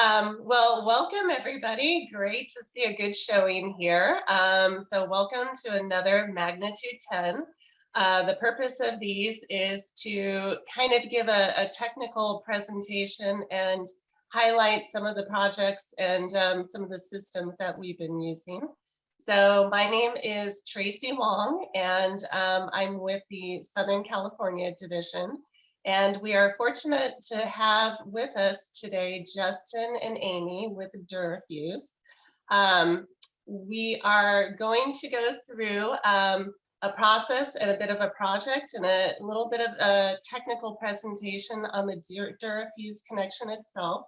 Well, welcome everybody. Great to see a good showing here. So welcome to another Magnitude 10. The purpose of these is to kind of give a technical presentation and highlight some of the projects and some of the systems that we've been using. So my name is Tracy Wong, and I'm with the Southern California division. And we are fortunate to have with us today Justin and Amy with Durafuse. We are going to go through a process and a bit of a project and a little bit of a technical presentation on the Durafuse connection itself.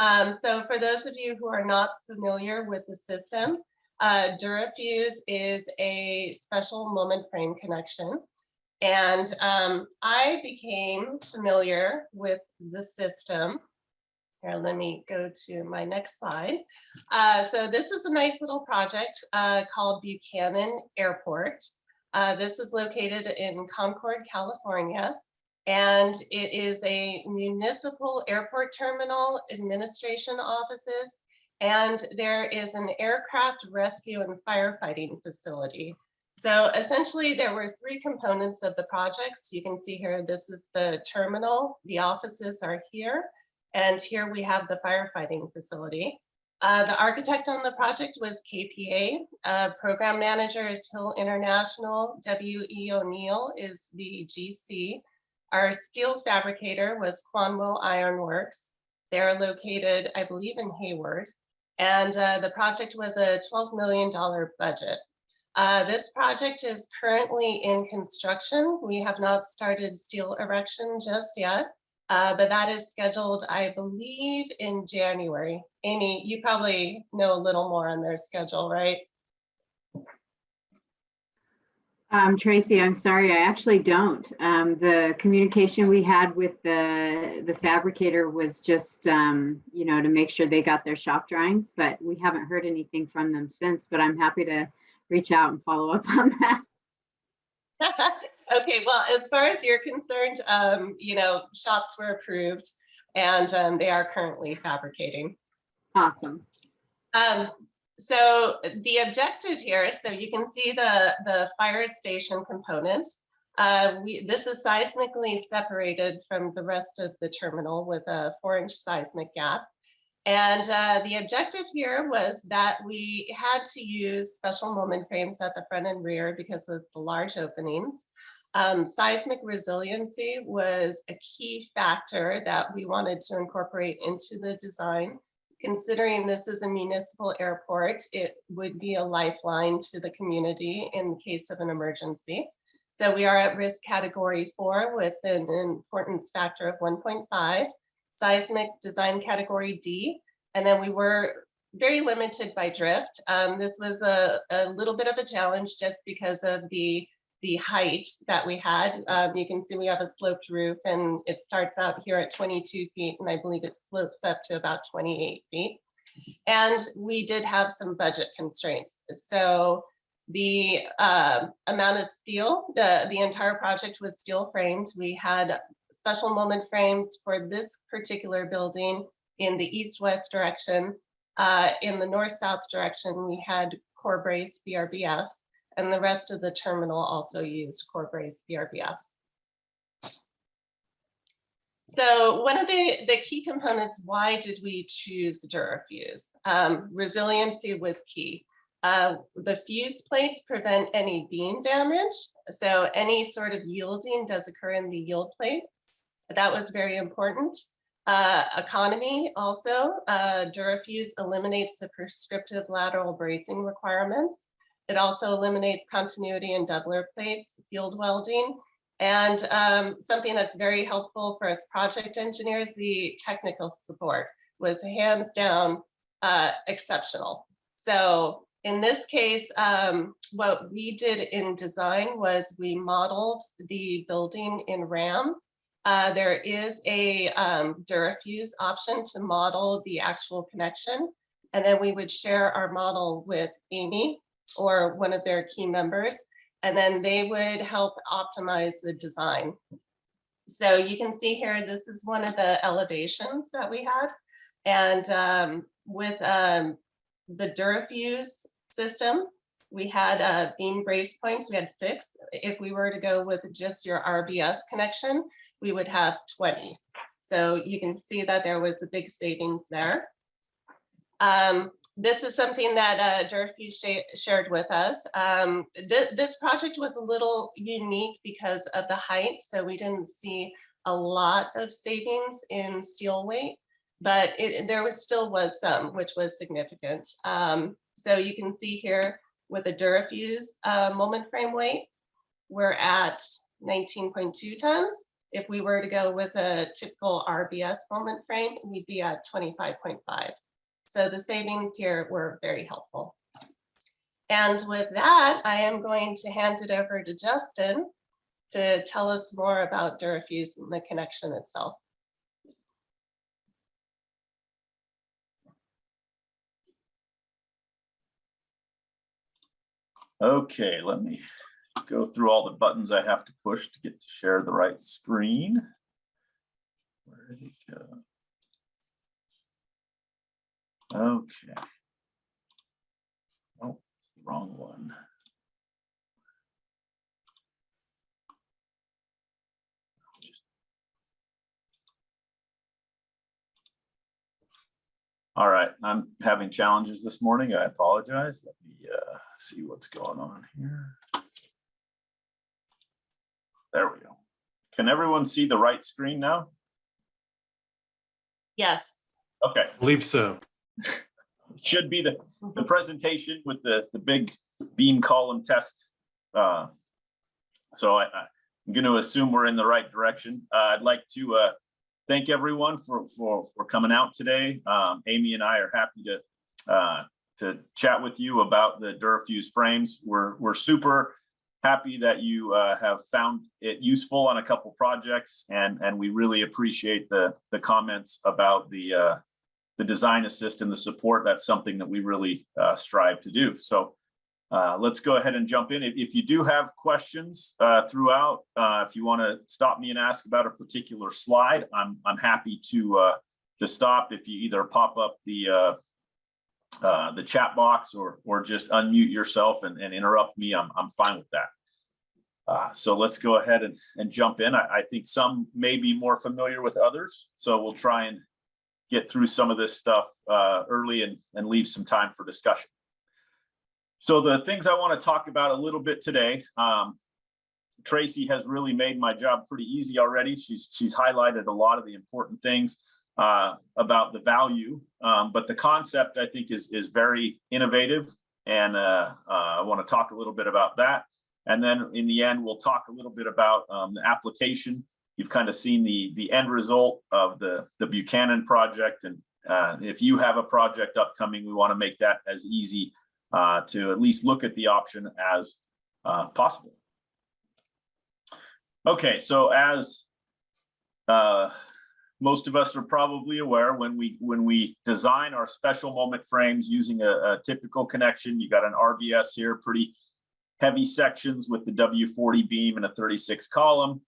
So for those of you who are not familiar with the system, Durafuse is a special moment frame connection. And I became familiar with the system. Here, let me go to my next slide. So this is a nice little project called Buchanan Airport. This is located in Concord, California. And it is a municipal airport terminal, administration offices, and there is an aircraft rescue and firefighting facility. So essentially, there were three components of the project. So you can see here, this is the terminal. The offices are here. And here we have the firefighting facility. The architect on the project was KPA. Program manager is Hill International. W.E. O'Neill is the GC. Our steel fabricator was Quanwo Iron Works. They're located, I believe, in Hayward. And the project was a $12 million budget. This project is currently in construction. We have not started steel erection just yet, but that is scheduled, I believe, in January. Amy, you probably know a little more on their schedule, right? Tracy, I'm sorry, I actually don't. The communication we had with the fabricator was just, you know, to make sure they got their shop drawings, but we haven't heard anything from them since, but I'm happy to reach out and follow up on that. Okay, well, as far as you're concerned, you know, shops were approved and they are currently fabricating. Awesome. So the objective here, so you can see the fire station component. This is seismically separated from the rest of the terminal with a 4-inch seismic gap. And the objective here was that we had to use special moment frames at the front and rear because of the large openings. Seismic resiliency was a key factor that we wanted to incorporate into the design. Considering this is a municipal airport, it would be a lifeline to the community in the case of an emergency. So we are at risk category 4 with an importance factor of 1.5. Seismic design category D, and then we were very limited by drift. This was a little bit of a challenge just because of the height that we had. You can see we have a sloped roof and it starts out here at 22 feet and I believe it slopes up to about 28 feet. And we did have some budget constraints. So the amount of steel, the entire project was steel framed. We had special moment frames for this particular building in the east-west direction. In the north-south direction, we had core brace BRBS, and the rest of the terminal also used core brace BRBS. So one of the key components, why did we choose Durafuse? Resiliency was key. The fuse plates prevent any beam damage. So any sort of yielding does occur in the yield plate. That was very important. Economy also, Durafuse eliminates the prescriptive lateral bracing requirements. It also eliminates continuity and doubler plates, field welding, and something that's very helpful for us project engineers, the technical support was hands down exceptional. So in this case, what we did in design was we modeled the building in RAM. There is a Durafuse option to model the actual connection, and then we would share our model with Amy or one of their key members, and then they would help optimize the design. So you can see here, this is one of the elevations that we had. And with the Durafuse system, we had beam brace points. We had 6. If we were to go with just your RBS connection, we would have 20. So you can see that there was a big savings there. This is something that Durafuse shared with us. This project was a little unique because of the height, so we didn't see a lot of savings in steel weight, but there still was some, which was significant. So you can see here with a Durafuse moment frame weight, we're at 19.2 tons. If we were to go with a typical RBS moment frame, we'd be at 25.5. So the savings here were very helpful. And with that, I am going to hand it over to Justin to tell us more about Durafuse and the connection itself. Okay, let me go through all the buttons I have to push to get to share the right screen. Where did it go? Okay. Oh, it's the wrong one. All right, I'm having challenges this morning. I apologize. Let me see what's going on here. There we go. Can everyone see the right screen now? Yes. Okay. I believe so. It should be the presentation with the big beam column test. So I'm going to assume we're in the right direction. I'd like to thank everyone for coming out today. Amy and I are happy to chat with you about the Durafuse frames. We're super happy that you have found it useful on a couple projects, and we really appreciate the comments about the design assist and the support. That's something that we really strive to do. So let's go ahead and jump in. If you do have questions throughout, if you want to stop me and ask about a particular slide, I'm happy to stop. If you either pop up the chat box or just unmute yourself and interrupt me, I'm fine with that. So let's go ahead and jump in. I think some may be more familiar with others, so we'll try and get through some of this stuff early and leave some time for discussion. So the things I want to talk about a little bit today, Tracy has really made my job pretty easy already. She's highlighted a lot of the important things about the value, but the concept I think is very innovative, and I want to talk a little bit about that. And then in the end, we'll talk a little bit about the application. You've kind of seen the end result of the Buchanan project, and if you have a project upcoming, we want to make that as easy to at least look at the option as possible. Okay, so as most of us are probably aware, when we design our special moment frames using a typical connection, you got an RBS here, pretty heavy sections with the W40 beam and a 36 column.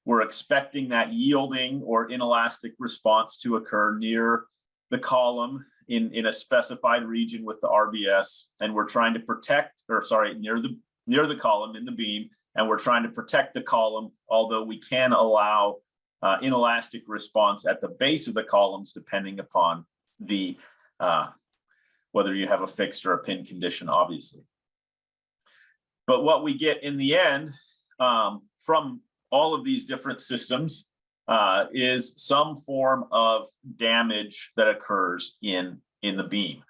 We're expecting that yielding or inelastic response to occur near the column in a specified region with the RBS, and we're trying to protect, or sorry, near the column in the beam, and we're trying to protect the column, although we can allow inelastic response at the base of the columns depending upon the whether you have a fixed or a pin condition, obviously. But what we get in the end from all of these different systems is some form of damage that occurs in the beam.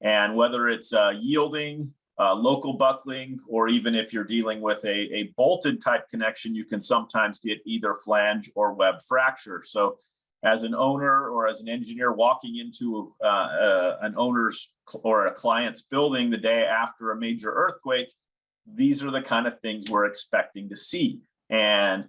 And whether it's yielding, local buckling, or even if you're dealing with a bolted type connection, you can sometimes get either flange or web fracture. So as an owner or as an engineer walking into an owner's or a client's building the day after a major earthquake, these are the kind of things we're expecting to see. And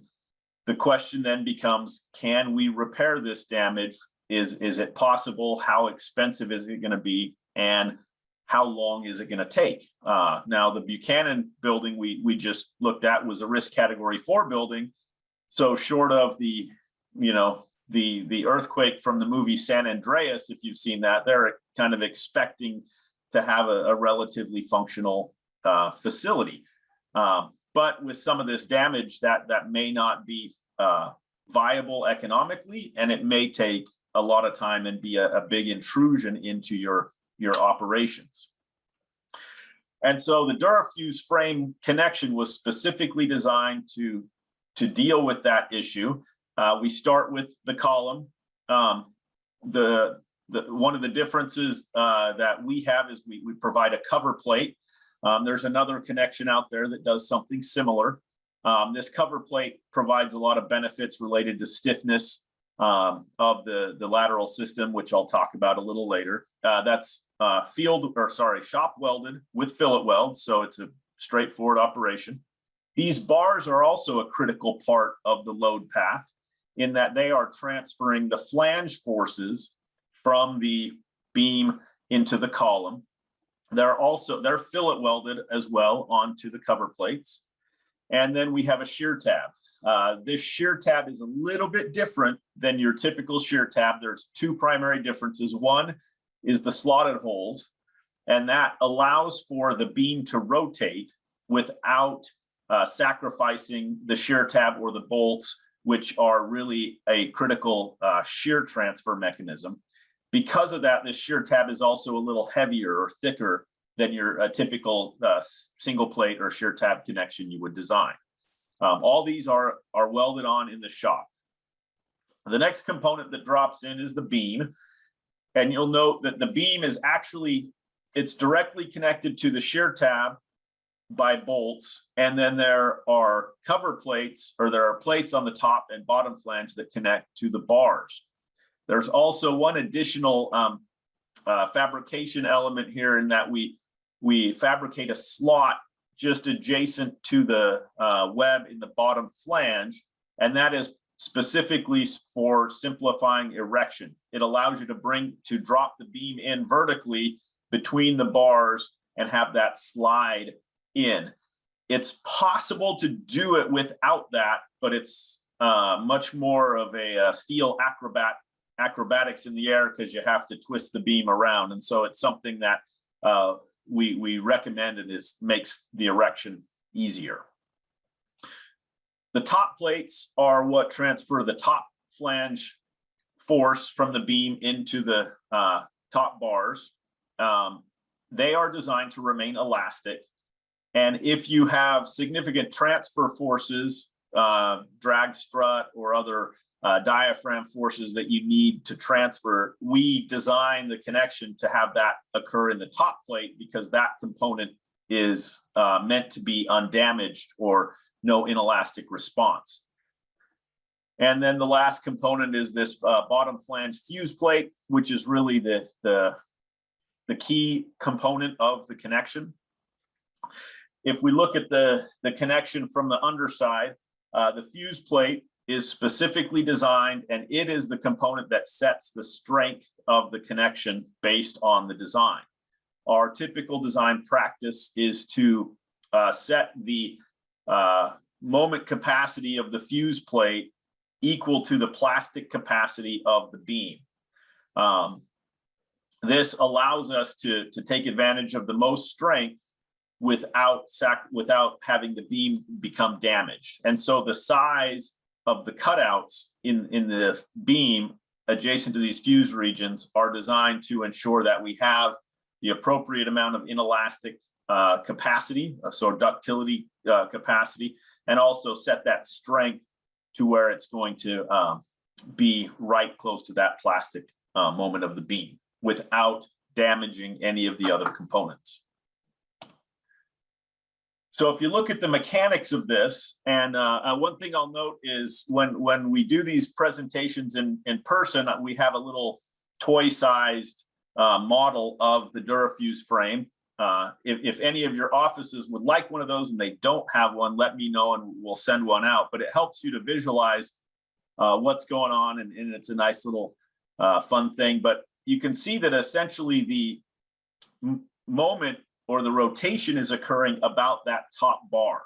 the question then becomes, can we repair this damage? Is it possible? How expensive is it going to be? And how long is it going to take? Now, the Buchanan building we just looked at was a risk category 4 building. So short of the the earthquake from the movie San Andreas, if you've seen that, they're kind of expecting to have a relatively functional facility. But with some of this damage, that may not be viable economically, and it may take a lot of time and be a big intrusion into your operations. And so the Durafuse frame connection was specifically designed to deal with that issue. We start with the column. One of the differences that we have is we provide a cover plate. There's another connection out there that does something similar. This cover plate provides a lot of benefits related to stiffness of the lateral system, which I'll talk about a little later. That's shop welded with fillet weld, so it's a straightforward operation. These bars are also a critical part of the load path in that they are transferring the flange forces from the beam into the column. They're fillet welded as well onto the cover plates. And then we have a shear tab. This shear tab is a little bit different than your typical shear tab. There's two primary differences. One is the slotted holes, and that allows for the beam to rotate without sacrificing the shear tab or the bolts, which are really a critical shear transfer mechanism. Because of that, this shear tab is also a little heavier or thicker than your typical single plate or shear tab connection you would design. All these are welded on in the shop. The next component that drops in is the beam. And you'll note that the beam is it's directly connected to the shear tab by bolts. And then there are cover plates, or there are plates on the top and bottom flange that connect to the bars. There's also one additional fabrication element here in that we fabricate a slot just adjacent to the web in the bottom flange, and that is specifically for simplifying erection. It allows you to drop the beam in vertically between the bars and have that slide in. It's possible to do it without that, but it's much more of a steel acrobatics in the air because you have to twist the beam around. And so it's something that we recommend, and makes the erection easier. The top plates are what transfer the top flange force from the beam into the top bars. They are designed to remain elastic. And if you have significant transfer forces, drag strut or other diaphragm forces that you need to transfer, we design the connection to have that occur in the top plate because that component is meant to be undamaged or no inelastic response. And then the last component is this bottom flange fuse plate, which is really the key component of the connection. If we look at the connection from the underside, the fuse plate is specifically designed, and it is the component that sets the strength of the connection based on the design. Our typical design practice is to set the moment capacity of the fuse plate equal to the plastic capacity of the beam. This allows us to take advantage of the most strength without having the beam become damaged. And so the size of the cutouts in the beam adjacent to these fuse regions are designed to ensure that we have the appropriate amount of inelastic capacity, so ductility capacity, and also set that strength to where it's going to be right close to that plastic moment of the beam without damaging any of the other components. So if you look at the mechanics of this, and one thing I'll note is when we do these presentations in person, we have a little toy-sized model of the Durafuse frame. If any of your offices would like one of those and they don't have one, let me know and we'll send one out. But it helps you to visualize what's going on, and it's a nice little fun thing. But you can see that essentially the moment or the rotation is occurring about that top bar.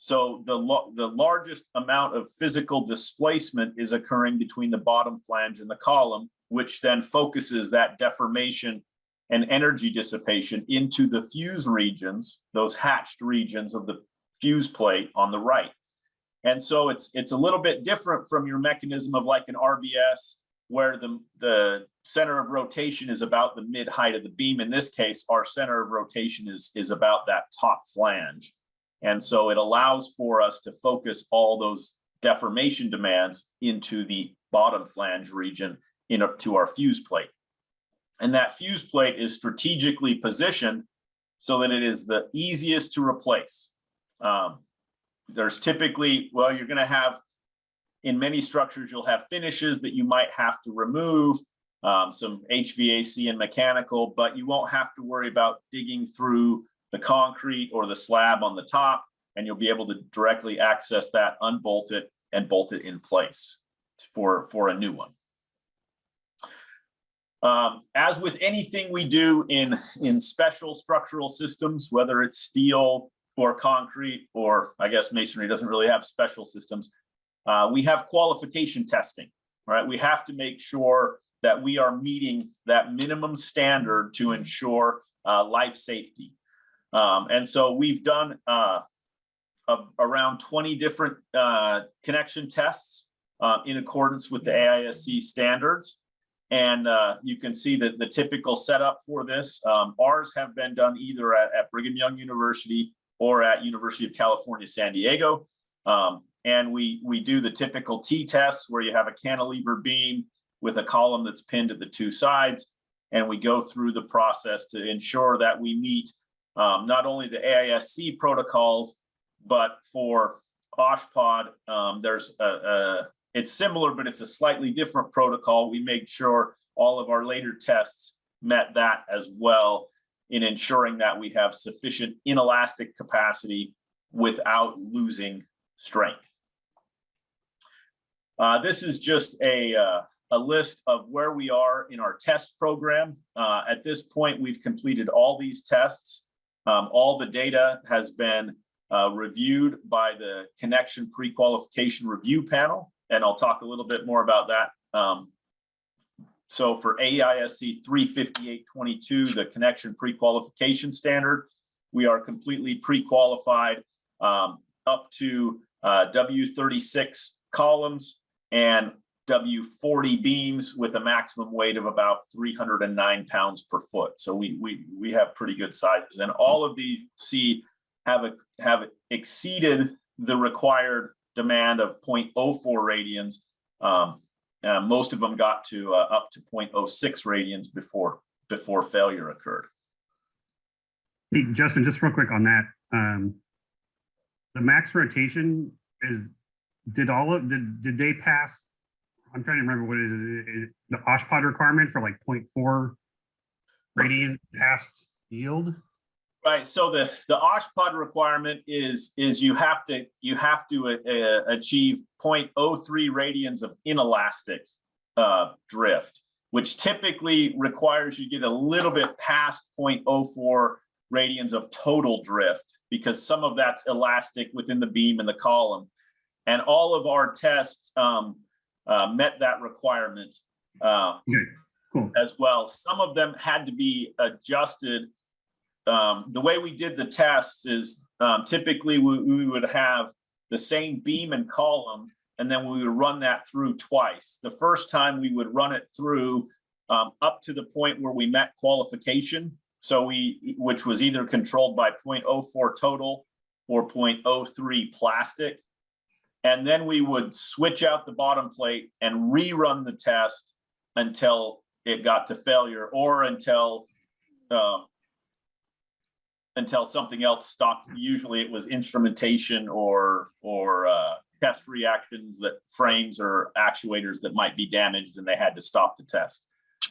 So the largest amount of physical displacement is occurring between the bottom flange and the column, which then focuses that deformation and energy dissipation into the fuse regions, those hatched regions of the fuse plate on the right. And so it's a little bit different from your mechanism of like an RBS, where the center of rotation is about the mid height of the beam. In this case, our center of rotation is about that top flange. And so it allows for us to focus all those deformation demands into the bottom flange region to our fuse plate. And that fuse plate is strategically positioned so that it is the easiest to replace. There's typically, well, you're going to have, in many structures, you'll have finishes that you might have to remove, some HVAC and mechanical, but you won't have to worry about digging through the concrete or the slab on the top, and you'll be able to directly access that, unbolt it, and bolt it in place for a new one. As with anything we do in special structural systems, whether it's steel or concrete, or I guess masonry doesn't really have special systems, we have qualification testing, right? We have to make sure that we are meeting that minimum standard to ensure life safety. And so we've done around 20 different connection tests in accordance with the AISC standards. And you can see that the typical setup for this, ours have been done either at Brigham Young University or at University of California, San Diego. And we do the typical T-tests where you have a cantilever beam with a column that's pinned at the two sides. And we go through the process to ensure that we meet not only the AISC protocols, but for OshPod, it's similar, but it's a slightly different protocol. We make sure all of our later tests met that as well, in ensuring that we have sufficient inelastic capacity without losing strength. This is just a list of where we are in our test program. At this point, we've completed all these tests. All the data has been reviewed by the connection pre-qualification review panel, and I'll talk a little bit more about that. So for AISC 35822, the connection pre-qualification standard, we are completely pre-qualified up to W36 columns and W40 beams with a maximum weight of about 309 pounds per foot. So we have pretty good sizes, and all of these have exceeded the required demand of 0.04 radians. Most of them got to up to 0.06 radians before failure occurred. Hey, Justin, just real quick on that. The max rotation did they pass? I'm trying to remember what is the OshPod requirement for like 0.4 radian past yield. Right. So the OshPod requirement is you have to achieve 0.03 radians of inelastic drift, which typically requires you get a little bit past 0.04 radians of total drift, because some of that's elastic within the beam and the column. And all of our tests met that requirement Cool. as well. Some of them had to be adjusted. The way we did the tests is typically we would have the same beam and column, and then we would run that through twice. The first time we would run it through up to the point where we met qualification. So which was either controlled by 0.04 total or 0.03 plastic. And then we would switch out the bottom plate and rerun the test until it got to failure, or until something else stopped. Usually it was instrumentation or test reactions, that frames or actuators that might be damaged, and they had to stop the test.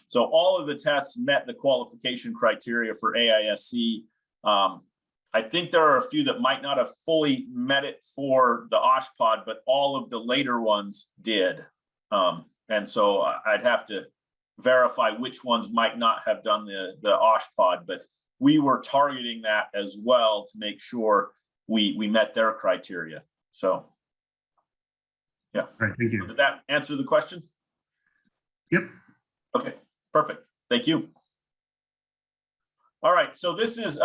So all of the tests met the qualification criteria for AISC. I think there are a few that might not have fully met it for the OshPod, but all of the later ones did. And so I'd have to verify which ones might not have done the OshPod, but we were targeting that as well to make sure we met their criteria. So, yeah. All right, thank you. Did that answer the question? Yep. Okay, perfect. Thank you. All right, so this is,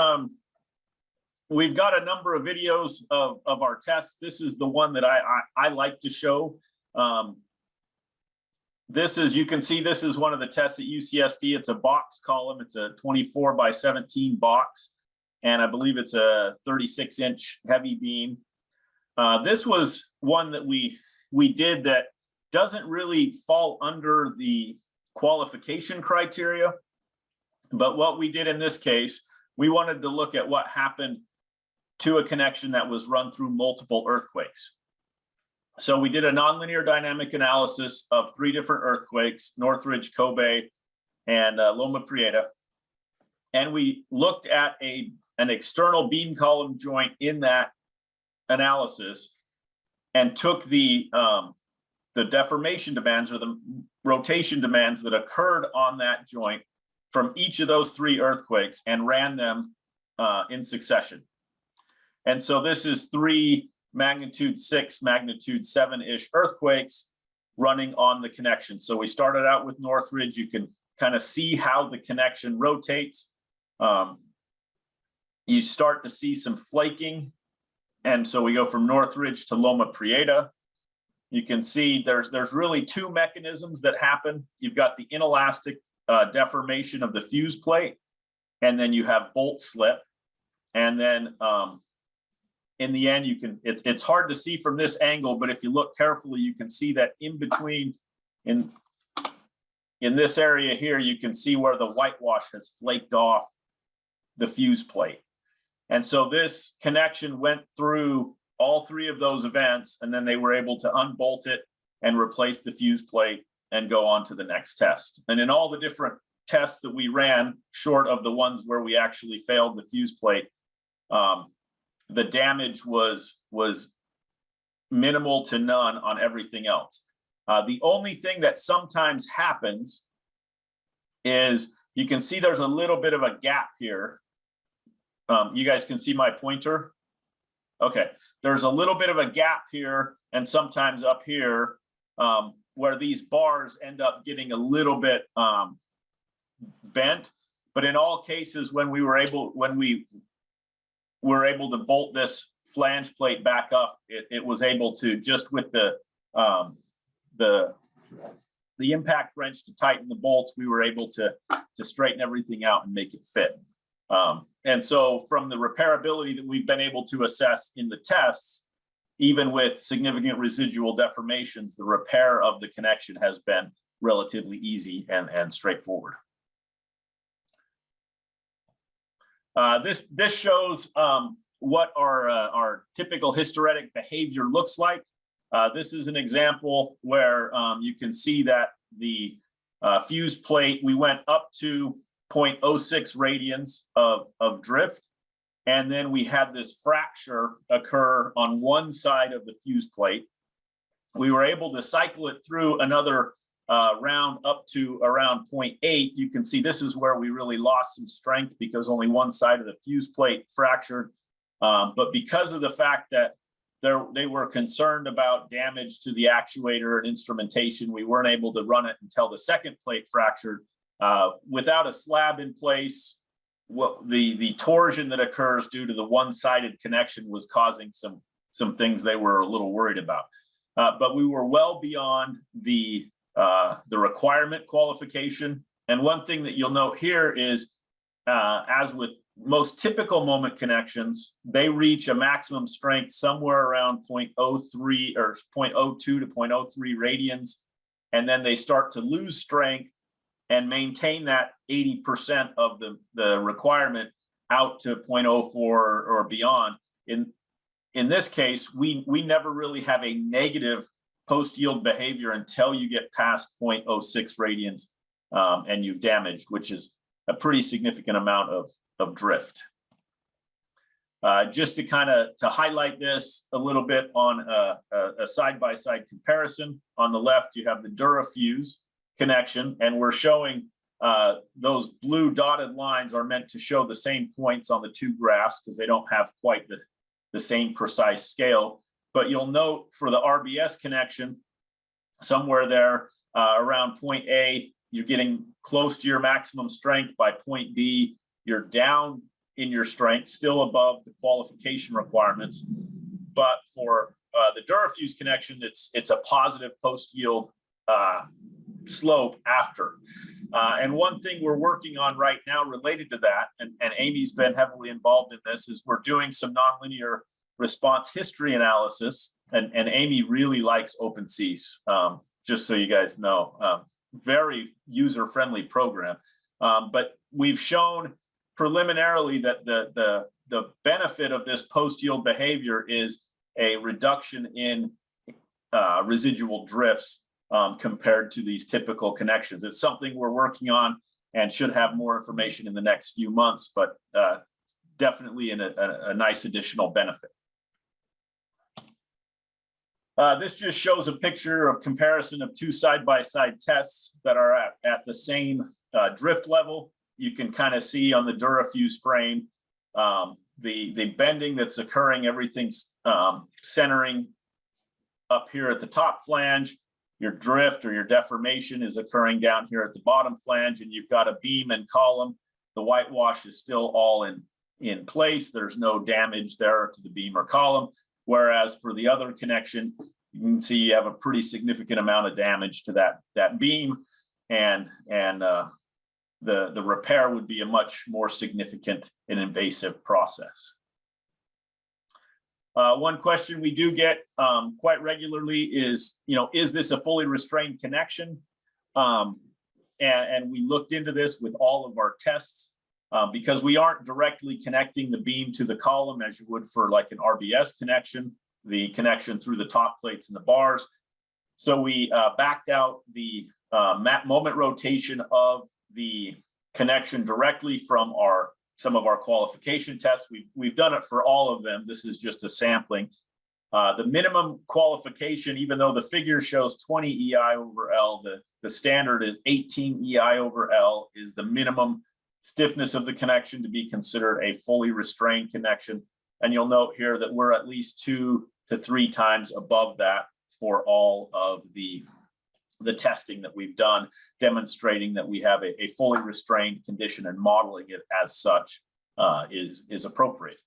we've got a number of videos of our tests. This is the one that I like to show. This is, you can see this is one of the tests at UCSD. It's a box column. It's a 24 by 17 box. And I believe it's a 36-inch heavy beam. This was one that we did that doesn't really fall under the qualification criteria. But what we did in this case, we wanted to look at what happened to a connection that was run through multiple earthquakes. So we did a nonlinear dynamic analysis of 3 different earthquakes, Northridge, Kobe, and Loma Prieta. And we looked at an external beam column joint in that analysis and took the deformation demands or the rotation demands that occurred on that joint from each of those 3 earthquakes and ran them in succession. And so this is 3 magnitude 6, magnitude 7-ish earthquakes running on the connection. So we started out with Northridge. You can kind of see how the connection rotates. You start to see some flaking. And so we go from Northridge to Loma Prieta. You can see there's really 2 mechanisms that happen. You've got the inelastic deformation of the fuse plate, and then you have bolt slip. And then in the end, you can, it's hard to see from this angle, but if you look carefully, you can see that in between, in this area here, you can see where the whitewash has flaked off the fuse plate. And so this connection went through all 3 of those events, and then they were able to unbolt it and replace the fuse plate and go on to the next test. And in all the different tests that we ran, short of the ones where we actually failed the fuse plate, the damage was minimal to none on everything else. The only thing that sometimes happens is you can see there's a little bit of a gap here. You guys can see my pointer. Okay, there's a little bit of a gap here and sometimes up here where these bars end up getting a little bit bent. But in all cases, when we were able to bolt this flange plate back up, it was able to, just with the impact wrench to tighten the bolts, we were able to straighten everything out and make it fit. And so from the repairability that we've been able to assess in the tests, even with significant residual deformations, the repair of the connection has been relatively easy and straightforward. This shows what our typical hysteretic behavior looks like. This is an example where you can see that the fuse plate, we went up to 0.06 radians of drift. And then we had this fracture occur on one side of the fuse plate. We were able to cycle it through another round up to around 0.8. You can see this is where we really lost some strength because only one side of the fuse plate fractured. But because of the fact that they were concerned about damage to the actuator and instrumentation, we weren't able to run it until the second plate fractured. Without a slab in place, the torsion that occurs due to the one-sided connection was causing some things they were a little worried about. But we were well beyond the requirement qualification. And one thing that you'll note here is, as with most typical moment connections, they reach a maximum strength somewhere around 0.03 or 0.02 to 0.03 radians. And then they start to lose strength and maintain that 80% of the requirement out to 0.04 or beyond. In this case, we never really have a negative post-yield behavior until you get past 0.06 radians and you've damaged, which is a pretty significant amount of drift. Just to kind of highlight this a little bit on a side-by-side comparison, on the left, you have the Durafuse connection, and we're showing those blue dotted lines are meant to show the same points on the 2 graphs because they don't have quite the same precise scale. But you'll note for the RBS connection, somewhere there around point A, you're getting close to your maximum strength. By point B, you're down in your strength, still above the qualification requirements. But for the Durafuse connection, it's a positive post-yield slope after. And one thing we're working on right now related to that, and Amy's been heavily involved in this, is we're doing some nonlinear response history analysis. And Amy really likes OpenSees, just so you guys know. Very user-friendly program. But we've shown preliminarily that the benefit of this post-yield behavior is a reduction in residual drifts compared to these typical connections. It's something we're working on and should have more information in the next few months, but definitely a nice additional benefit. This just shows a picture of comparison of two side-by-side tests that are at the same drift level. You can kind of see on the Durafuse frame, the bending that's occurring, everything's centering up here at the top flange. Your drift or your deformation is occurring down here at the bottom flange, and you've got a beam and column. The whitewash is still all in place. There's no damage there to the beam or column. Whereas for the other connection, you can see you have a pretty significant amount of damage to that beam, and the repair would be a much more significant and invasive process. One question we do get quite regularly is, is this a fully restrained connection? And we looked into this with all of our tests because we aren't directly connecting the beam to the column as you would for like an RBS connection, the connection through the top plates and the bars. So we backed out the moment rotation of the connection directly from some of our qualification tests. We've done it for all of them. This is just a sampling. The minimum qualification, even though the figure shows 20 EI over L, the standard is 18 EI over L is the minimum stiffness of the connection to be considered a fully restrained connection. And you'll note here that we're at least 2 to 3 times above that for all of the testing that we've done, demonstrating that we have a fully restrained condition, and modeling it as such is appropriate.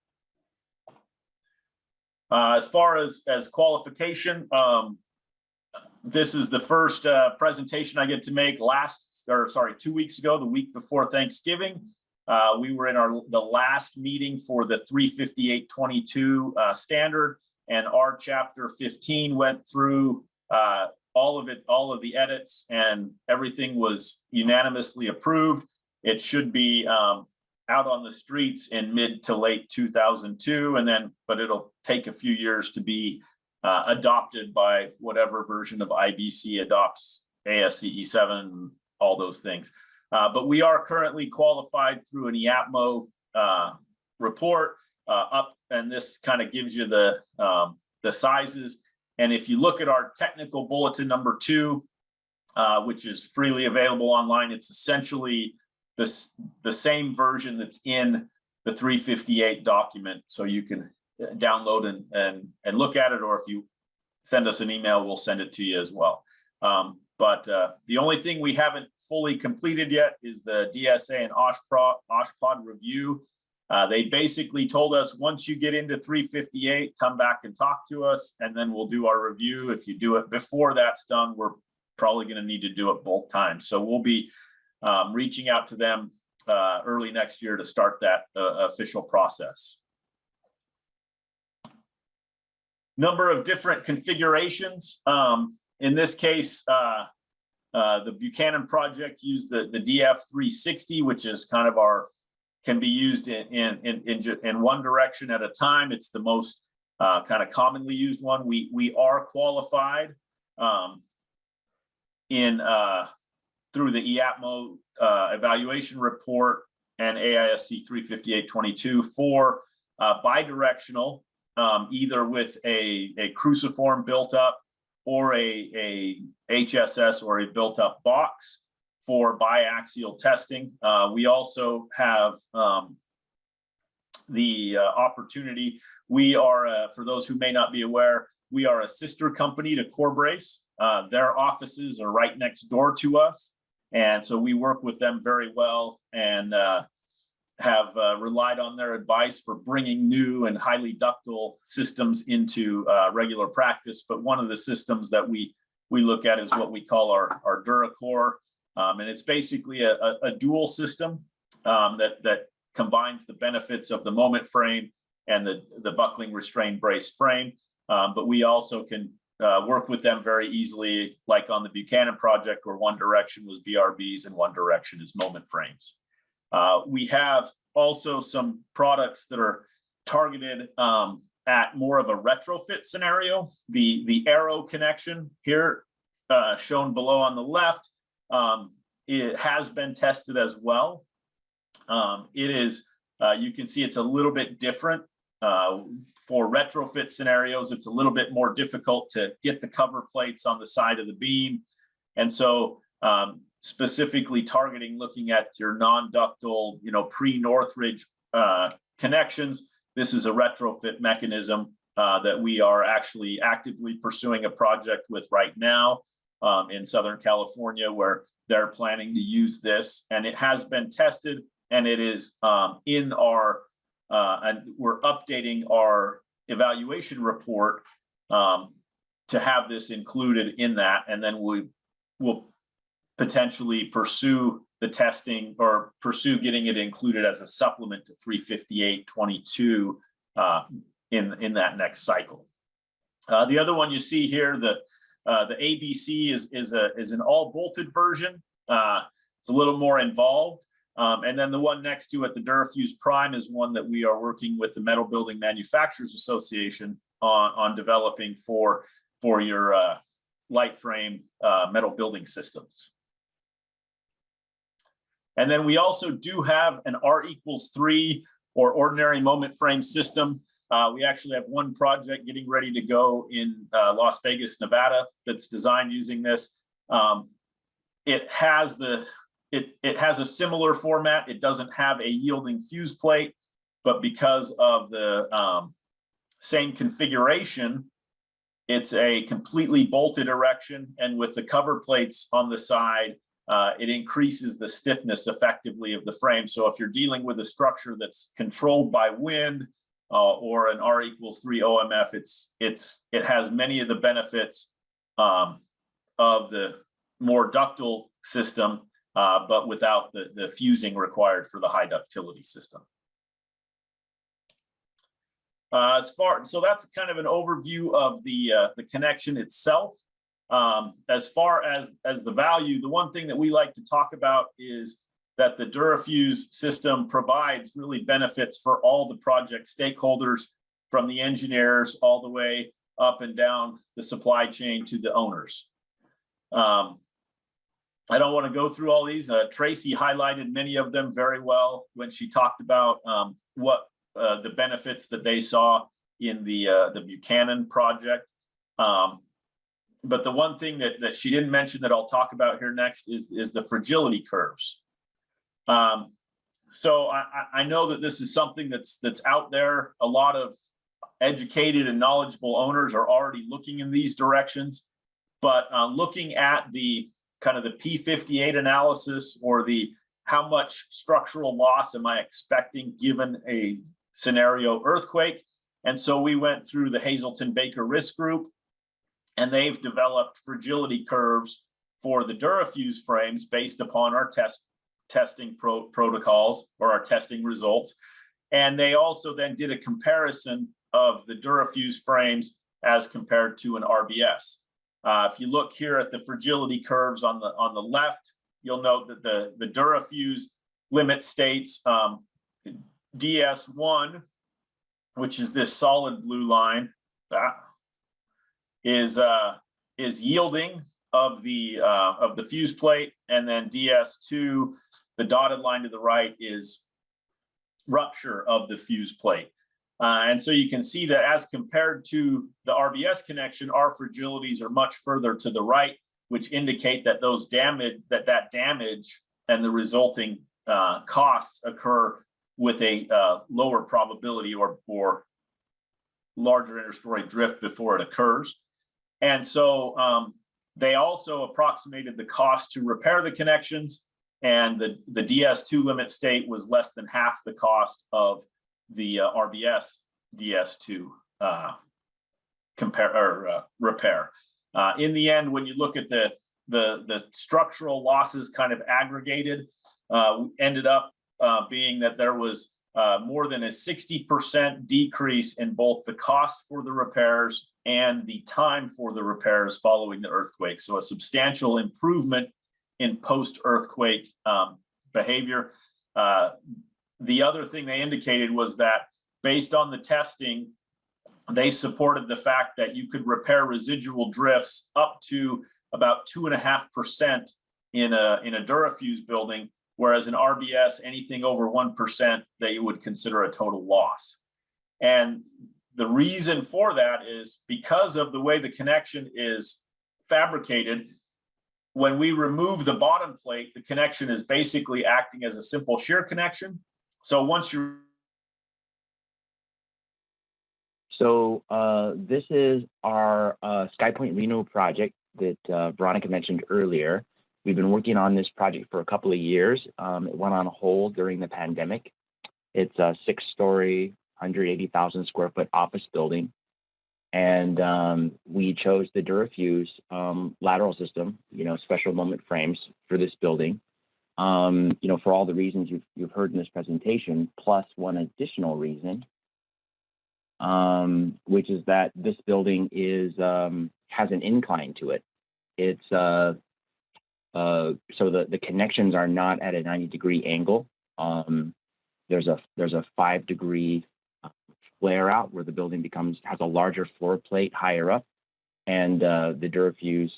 As far as qualification, this is the first presentation I get to make 2 weeks ago, the week before Thanksgiving. We were in the last meeting for the 35822 standard, and our chapter 15 went through all of the edits, and everything was unanimously approved. It should be out on the streets in mid to late 2002, but it'll take a few years to be adopted by whatever version of IBC adopts ASCE 7, all those things. But we are currently qualified through an IAPMO report up, and this kind of gives you the sizes. And if you look at our technical bulletin number 2, which is freely available online, it's essentially the same version that's in the 358 document. So you can download and look at it, or if you send us an email, we'll send it to you as well. But the only thing we haven't fully completed yet is the DSA and OSHPOD review. They basically told us, once you get into 358, come back and talk to us, and then we'll do our review. If you do it before that's done, we're probably going to need to do it both times. So we'll be reaching out to them early next year to start that official process. Number of different configurations. In this case, the Buchanan project used the DF360, which is kind of can be used in one direction at a time. It's the most kind of commonly used one. We are qualified through the IAPMO evaluation report and AISC 35822 for bidirectional, either with a cruciform built up or a HSS or a built up box for biaxial testing. We also have opportunity. We are, for those who may not be aware, we are a sister company to Corebrace. Their offices are right next door to us. And so we work with them very well and have relied on their advice for bringing new and highly ductile systems into regular practice. But one of the systems that we look at is what we call our Duracore. And it's basically a dual system that combines the benefits of the moment frame and the buckling restrained brace frame. But we also can work with them very easily, like on the Buchanan project, where one direction was BRBs and one direction is moment frames. We have also some products that are targeted at more of a retrofit scenario. The arrow connection here shown below on the left, it has been tested as well. It is, you can see it's a little bit different. For retrofit scenarios, it's a little bit more difficult to get the cover plates on the side of the beam. And so specifically targeting looking at your non-ductile, pre-Northridge connections, this is a retrofit mechanism that we are actually actively pursuing a project with right now in Southern California, where they're planning to use this. And it has been tested, and it is in our and we're updating our evaluation report to have this included in that. And then we will potentially pursue the testing or pursue getting it included as a supplement to 358.22 in that next cycle. The other one you see here, the ABC is an all bolted version. It's a little more involved. And then the one next to it, the Durafuse Prime, is one that we are working with the Metal Building Manufacturers Association on developing for your light frame metal building systems. And then we also do have an R=3 or ordinary moment frame system. We actually have one project getting ready to go in Las Vegas, Nevada, that's designed using this. It has a similar format. It doesn't have a yielding fuse plate, but because of the same configuration, it's a completely bolted erection. And with the cover plates on the side, it increases the stiffness effectively of the frame. So if you're dealing with a structure that's controlled by wind or an R=3 OMF, it has many of the benefits of the more ductile system, but without the fusing required for the high ductility system. So that's kind of an overview of the connection itself. As far as the value, the one thing that we like to talk about is that the Durafuse system provides really benefits for all the project stakeholders, from the engineers all the way up and down the supply chain to the owners. I don't want to go through all these. Tracy highlighted many of them very well when she talked about what the benefits that they saw in the Buchanan project. But the one thing that she didn't mention that I'll talk about here next is the fragility curves. So I know that this is something that's out there. A lot of educated and knowledgeable owners are already looking in these directions, but looking at the kind of the P58 analysis, or the how much structural loss am I expecting given a scenario earthquake. And so we went through the Hazelton Baker Risk Group, and they've developed fragility curves for the Durafuse frames based upon our testing protocols or our testing results. And they also then did a comparison of the Durafuse frames as compared to an RBS. If you look here at the fragility curves on the left, you'll note that the Durafuse limit states DS1, which is this solid blue line, is yielding of the fuse plate, and then DS2, the dotted line to the right, is rupture of the fuse plate. And so you can see that as compared to the RBS connection, our fragilities are much further to the right, which indicate that that damage and the resulting costs occur with a lower probability or larger interstory drift before it occurs. And so they also approximated the cost to repair the connections, and the DS2 limit state was less than half the cost of the RBS DS2 repair. In the end, when you look at the structural losses kind of aggregated, ended up being that there was more than a 60% decrease in both the cost for the repairs and the time for the repairs following the earthquake. So a substantial improvement in post-earthquake behavior. The other thing they indicated was that based on the testing, they supported the fact that you could repair residual drifts up to about 2.5% in a Durafuse building, whereas in RBS, anything over 1%, they would consider a total loss. And the reason for that is because of the way the connection is fabricated. When we remove the bottom plate, the connection is basically acting as a simple shear connection. So once you this is our SkyPoint Reno project that Veronica mentioned earlier. We've been working on this project for a couple of years. It went on hold during the pandemic. It's a 6-story, 180,000 square foot office building. And we chose the Durafuse lateral system, special moment frames for this building, for all the reasons you've heard in this presentation, plus one additional reason, which is that this building has an incline to it. It's so the connections are not at a 90-degree angle. There's a 5-degree flare out where the building has a larger floor plate higher up, and the Durafuse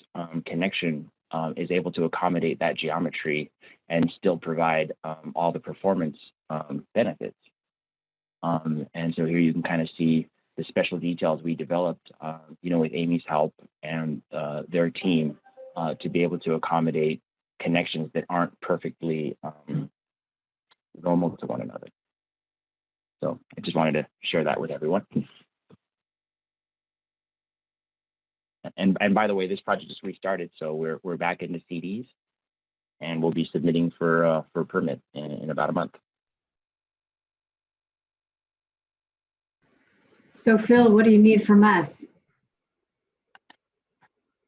connection is able to accommodate that geometry and still provide all the performance benefits. And so here you can kind of see the special details we developed, with Amy's help and their team to be able to accommodate connections that aren't perfectly normal to one another. So I just wanted to share that with everyone. And by the way, this project just restarted, so we're back into CDs, and we'll be submitting for permit in about a month. So Phil, what do you need from us?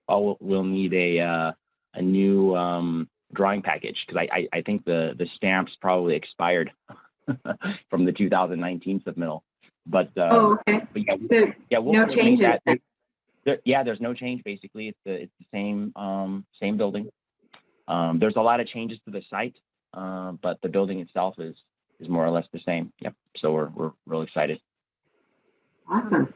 Oh, we'll need a new drawing package, because I think the stamps probably expired from the 2019 submittal. But okay. But yeah, so we'll no changes. There's no change. Basically, it's the same building. There's a lot of changes to the site, but the building itself is more or less the same. Yep. So we're real excited. Awesome.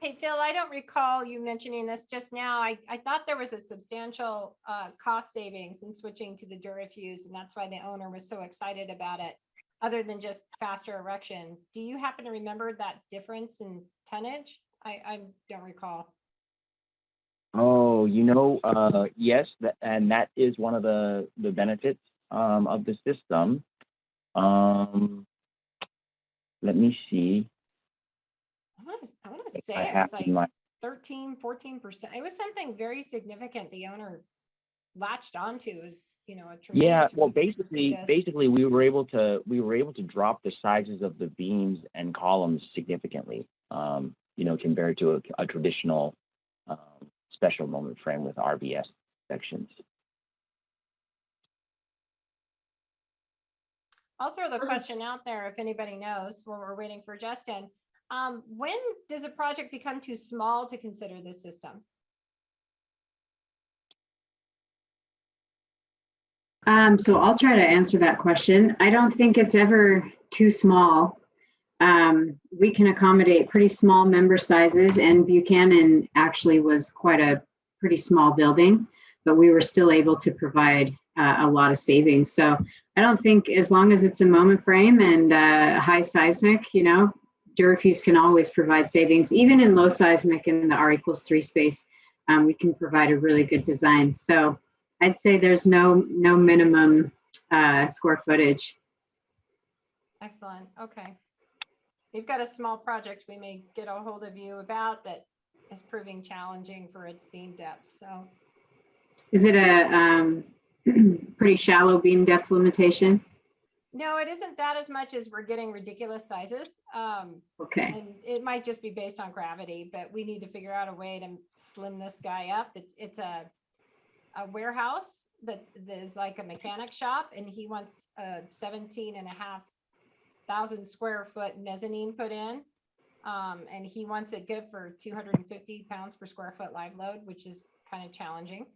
Hey, Phil, I don't recall you mentioning this just now. I thought there was a substantial cost savings in switching to the Durafuse, and that's why the owner was so excited about it, other than just faster erection. Do you happen to remember that difference in tonnage? I don't recall. Oh, yes, and that is one of the benefits of the system. Let me see. I want to say it was like 13, 14%. It was something very significant the owner latched onto as, a tremendous. Yeah, well, basically we were able to drop the sizes of the beams and columns significantly, compared to a traditional special moment frame with RBS sections. I'll throw the question out there if anybody knows while we're waiting for Justin. When does a project become too small to consider this system? So I'll try to answer that question. I don't think it's ever too small. We can accommodate pretty small member sizes, and Buchanan actually was quite a pretty small building, but we were still able to provide a lot of savings. So I don't think, as long as it's a moment frame and high seismic, Durafuse can always provide savings. Even in low seismic in the R=3 space, we can provide a really good design. So I'd say there's no minimum square footage. Excellent. Okay. We've got a small project we may get a hold of you about that is proving challenging for its beam depth. So Is it a pretty shallow beam depth limitation? no, it isn't that as much as we're getting ridiculous sizes. Okay. And it might just be based on gravity, but we need to figure out a way to slim this guy up. It's a warehouse that is like a mechanic shop, and he wants a 17,500 square foot mezzanine put in. And he wants it good for 250 pounds per square foot live load, which is kind of challenging.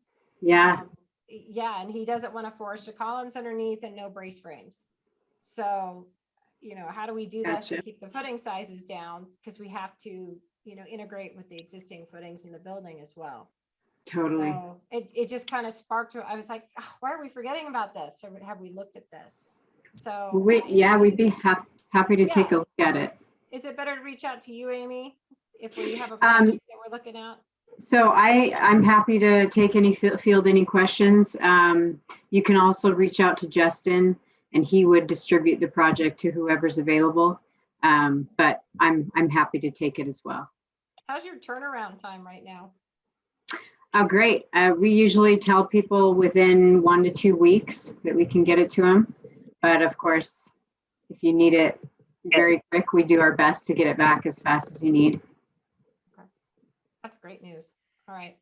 Yeah. Yeah, and he doesn't want to force the columns underneath and no brace frames. So, you know, how do we do this Gotcha. and keep the footing sizes down? Because we have to, you know, integrate with the existing footings in the building as well. Totally. So it just kind of sparked. I was like, oh, why are we forgetting about this? Or have we looked at this? So We'd be happy to take a look at it. Is it better to reach out to you, Amy, if we have a project that we're looking at? So I'm happy to take field any questions. You can also reach out to Justin, and he would distribute the project to whoever's available. But I'm happy to take it as well. How's your turnaround time right now? Oh, great. We usually tell people within 1 to 2 weeks that we can get it to them. But of course, if you need it very quick, we do our best to get it back as fast as you need. Okay. That's great news. All right.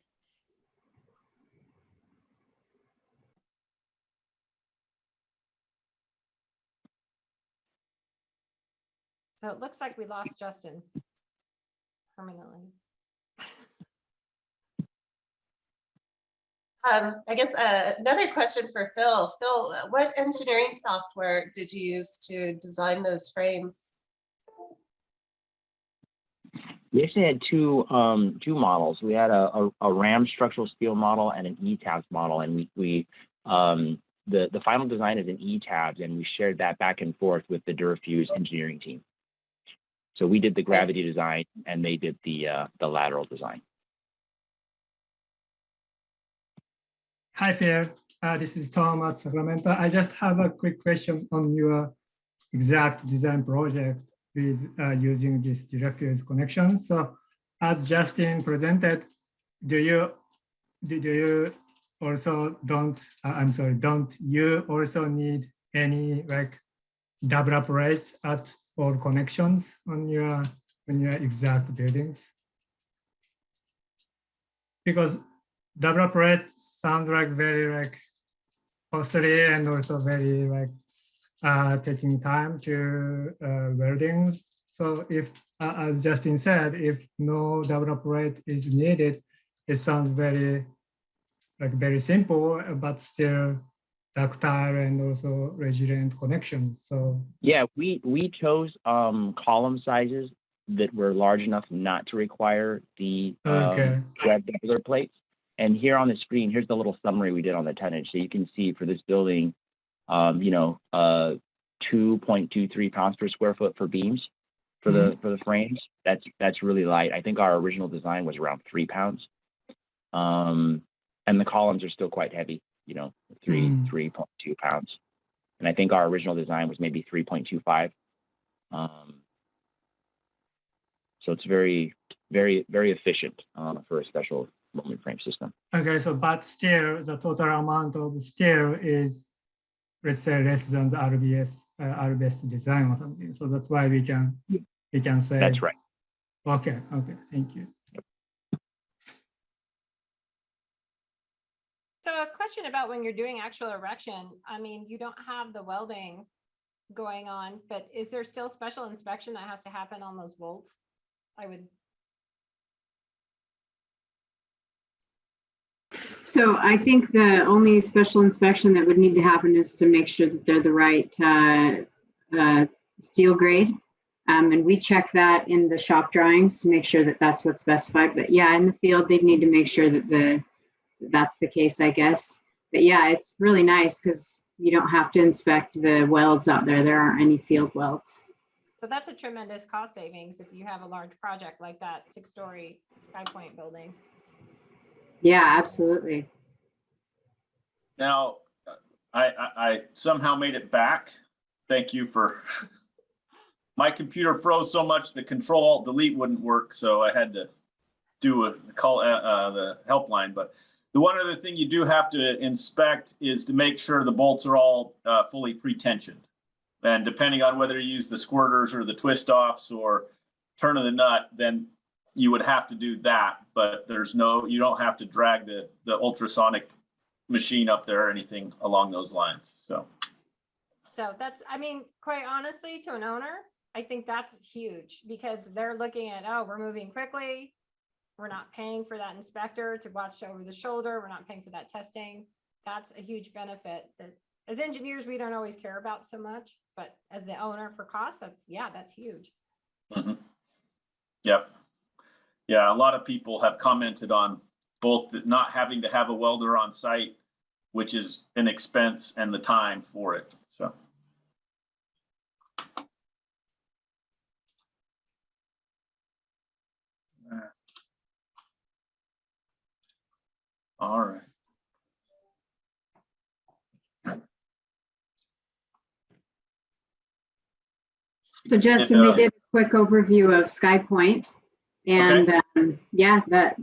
So it looks like we lost Justin permanently. I guess another question for Phil. Phil, what engineering software did you use to design those frames? We actually had two models. We had a RAM structural steel model and an ETABS model, and the final design is an ETABS, and we shared that back and forth with the Durafuse engineering team. So we did the gravity design, and they did the lateral design. Hi, Phil. This is Tom at Sacramento. I just have a quick question on your exact design project with using this Durafuse connection. So as Justin presented, do you also don't you also need any like double operates at all connections on your exact buildings? Because double operate sound like very like costly and also very like taking time to welding. So if, as Justin said, if no double operate is needed, it sounds very simple, but still ductile and also resilient connection. So yeah, we chose column sizes that were large enough not to require the regular plates. And here on the screen, here's the little summary we did on the 10-inch. So you can see for this building, 2.23 pounds per square foot for beams for the frames. That's really light. I think our original design was around 3 pounds. And the columns are still quite heavy, 3.2 pounds. And I think our original design was maybe 3.25. So it's very, very, very efficient for a special moment frame system. Okay, so but still the total amount of steel is, let's say, less than the RBS design or something. So that's why we can say that's right. Okay, thank you. So a question about when you're doing actual erection, I mean, you don't have the welding going on, but is there still special inspection that has to happen on those bolts? So I think the only special inspection that would need to happen is to make sure that they're the right steel grade. And we check that in the shop drawings to make sure that that's what's specified. But yeah, in the field, they'd need to make sure that that's the case, I guess. But yeah, it's really nice because you don't have to inspect the welds out there. There aren't any field welds. So that's a tremendous cost savings if you have a large project like that 6-story Sky Point building. Yeah, absolutely. Now, I somehow made it back. Thank you for my computer froze so much the Control-Alt-Delete wouldn't work, so I had to do a call the helpline. But the one other thing you do have to inspect is to make sure the bolts are all fully pre-tensioned. And depending on whether you use the squirters or the twist-offs or turn of the nut, then you would have to do that. But you don't have to drag the ultrasonic machine up there or anything along those lines. So that's, I mean, quite honestly, to an owner, I think that's huge because they're looking at, oh, we're moving quickly. We're not paying for that inspector to watch over the shoulder. We're not paying for that testing. That's a huge benefit that as engineers, we don't always care about so much, but as the owner for costs, that's huge. mm-hmm. Yep. Yeah, a lot of people have commented on both not having to have a welder on site, which is an expense, and the time for it. So. All right. So Justin, they did a quick overview of SkyPoint, and Okay. Yeah, that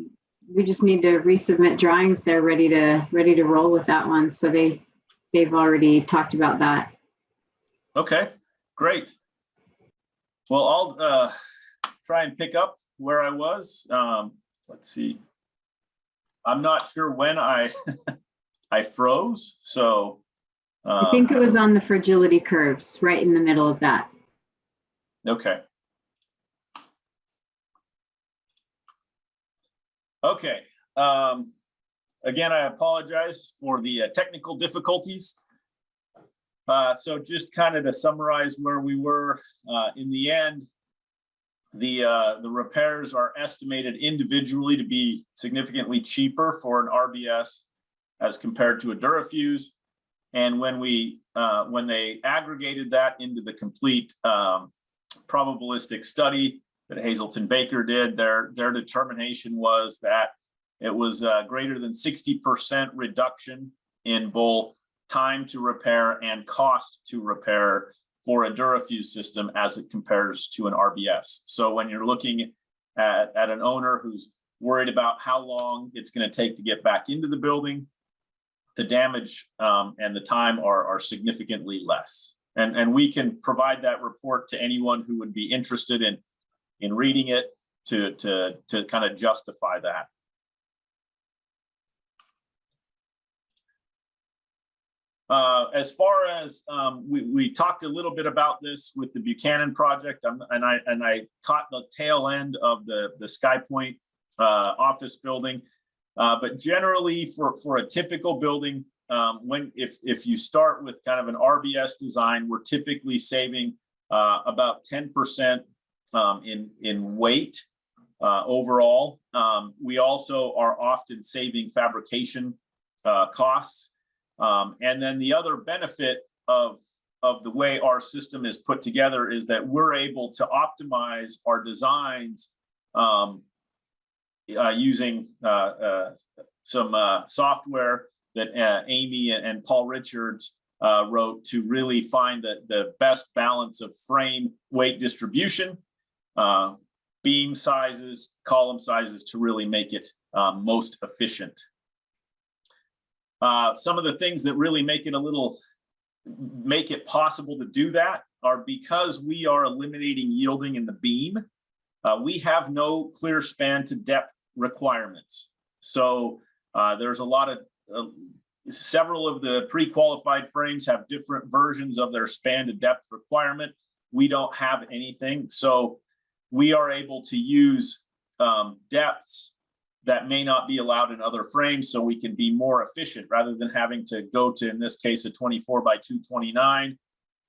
we just need to resubmit drawings. They're ready to roll with that one. So they've already talked about that. Okay, great. Well, I'll try and pick up where I was. Let's see. I'm not sure when I I froze, so I think it was on the fragility curves, right in the middle of that. okay. Okay. Again, I apologize for the technical difficulties. So just kind of to summarize where we were, in the end, the repairs are estimated individually to be significantly cheaper for an RBS as compared to a Durafuse. And when they aggregated that into the complete probabilistic study that Hazelton Baker did, their determination was that it was greater than 60% reduction in both time to repair and cost to repair for a Durafuse system as it compares to an RBS. So when you're looking at an owner who's worried about how long it's going to take to get back into the building, the damage and the time are significantly less. And we can provide that report to anyone who would be interested in reading it to kind of justify that. As far as we talked a little bit about this with the Buchanan project, and I caught the tail end of the SkyPoint office building, but generally for a typical building, if you start with kind of an RBS design, we're typically saving about 10% in weight overall. We also are often saving fabrication costs. And then the other benefit of the way our system is put together is that we're able to optimize our designs using some software that Amy and Paul Richards wrote to really find the best balance of frame weight distribution, beam sizes, column sizes to really make it most efficient. Some of the things that really make it possible to do that are because we are eliminating yielding in the beam. We have no clear span to depth requirements. So there's a lot of several of the pre-qualified frames have different versions of their span to depth requirement. We don't have anything. So we are able to use depths that may not be allowed in other frames, so we can be more efficient rather than having to go to, in this case, a 24 by 229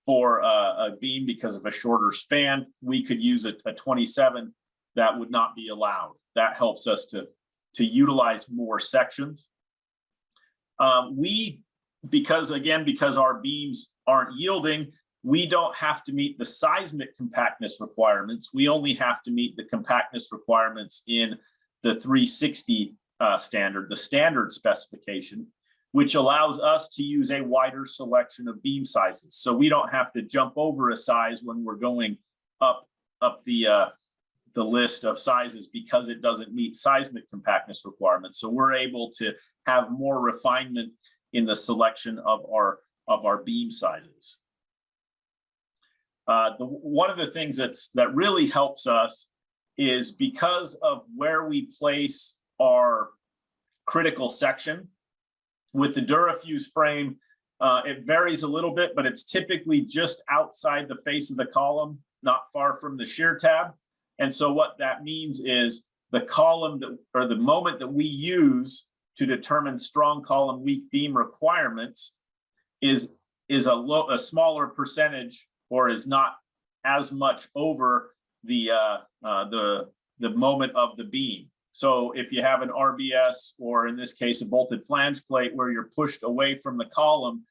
for a beam because of a shorter span. We could use a 27 that would not be allowed. That helps us to utilize more sections. Because our beams aren't yielding, we don't have to meet the seismic compactness requirements. We only have to meet the compactness requirements in the 360 standard, the standard specification, which allows us to use a wider selection of beam sizes. So we don't have to jump over a size when we're going up the list of sizes because it doesn't meet seismic compactness requirements. So we're able to have more refinement in the selection of our beam sizes. One of the things that really helps us is because of where we place our critical section. With the Durafuse frame, it varies a little bit, but it's typically just outside the face of the column, not far from the shear tab. And so what that means is the column that, or the moment that we use to determine strong column, weak beam requirements is a smaller percentage, or is not as much over the moment of the beam. So if you have an RBS, or in this case, a bolted flange plate where you're pushed away from the column,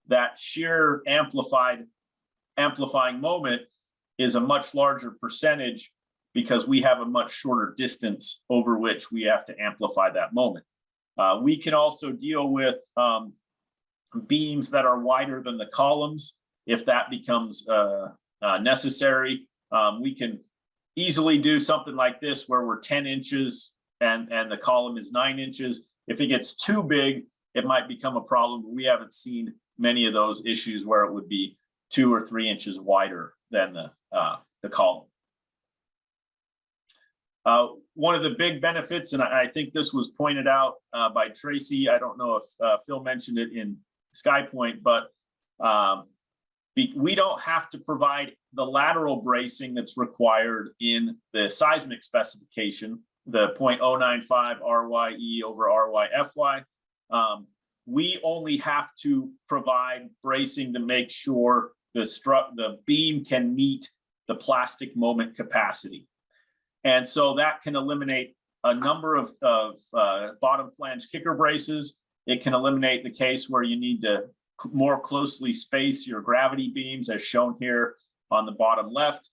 that shear amplifying moment is a much larger percentage because we have a much shorter distance over which we have to amplify that moment. We can also deal with beams that are wider than the columns if that becomes necessary. We can easily do something like this where we're 10 inches and the column is 9 inches. If it gets too big, it might become a problem, but we haven't seen many of those issues where it would be 2 or 3 inches wider than the column. One of the big benefits, and I think this was pointed out by Tracy, I don't know if Phil mentioned it in SkyPoint, but we don't have to provide the lateral bracing that's required in the seismic specification, the 0.095 RYE over RYFY. We only have to provide bracing to make sure the beam can meet the plastic moment capacity. And so that can eliminate a number of bottom flange kicker braces. It can eliminate the case where you need to more closely space your gravity beams, as shown here on the bottom left.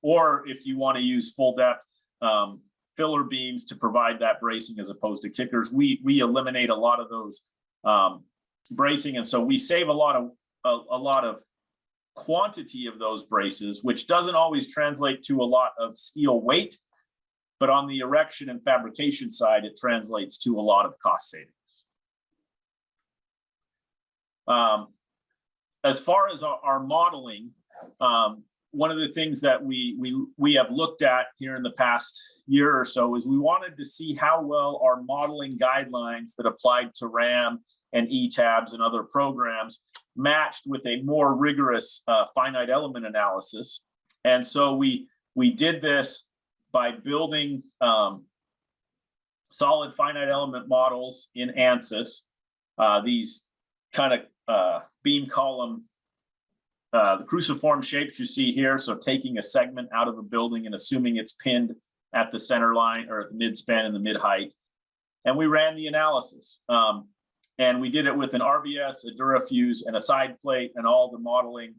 Or if you want to use full depth filler beams to provide that bracing as opposed to kickers, we eliminate a lot of those bracing. And so we save a lot of quantity of those braces, which doesn't always translate to a lot of steel weight, but on the erection and fabrication side, it translates to a lot of cost savings. As far as our modeling, one of the things that we have looked at here in the past year or so is we wanted to see how well our modeling guidelines that applied to RAM and ETABS and other programs matched with a more rigorous finite element analysis. And so we did this by building solid finite element models in ANSYS. These kind of beam column, the cruciform shapes you see here. So taking a segment out of a building and assuming it's pinned at the center line or at the midspan and the mid height. And we ran the analysis. And we did it with an RBS, a Durafuse, and a side plate, and all the modeling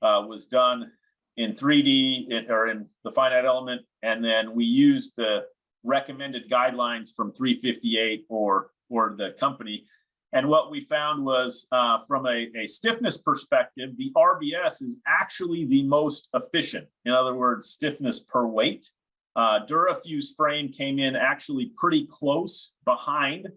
was done in 3D or in the finite element. And then we used the recommended guidelines from 358 or the company. And what we found was from a stiffness perspective, the RBS is actually the most efficient. In other words, stiffness per weight. Durafuse frame came in actually pretty close behind.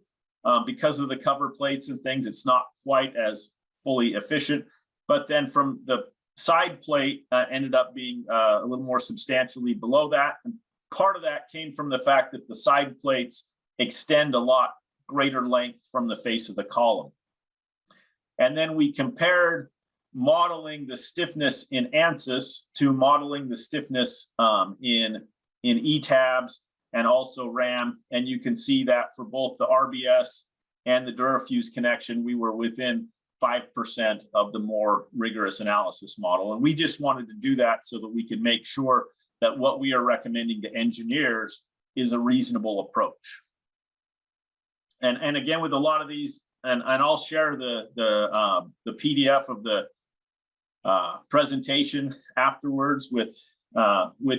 Because of the cover plates and things, it's not quite as fully efficient. But then from the side plate ended up being a little more substantially below that. And part of that came from the fact that the side plates extend a lot greater length from the face of the column. And then we compared modeling the stiffness in ANSYS to modeling the stiffness in ETABS and also RAM. And you can see that for both the RBS and the Durafuse connection, we were within 5% of the more rigorous analysis model. And we just wanted to do that so that we could make sure that what we are recommending to engineers is a reasonable approach. And again, with a lot of these, and I'll share the PDF of the presentation afterwards with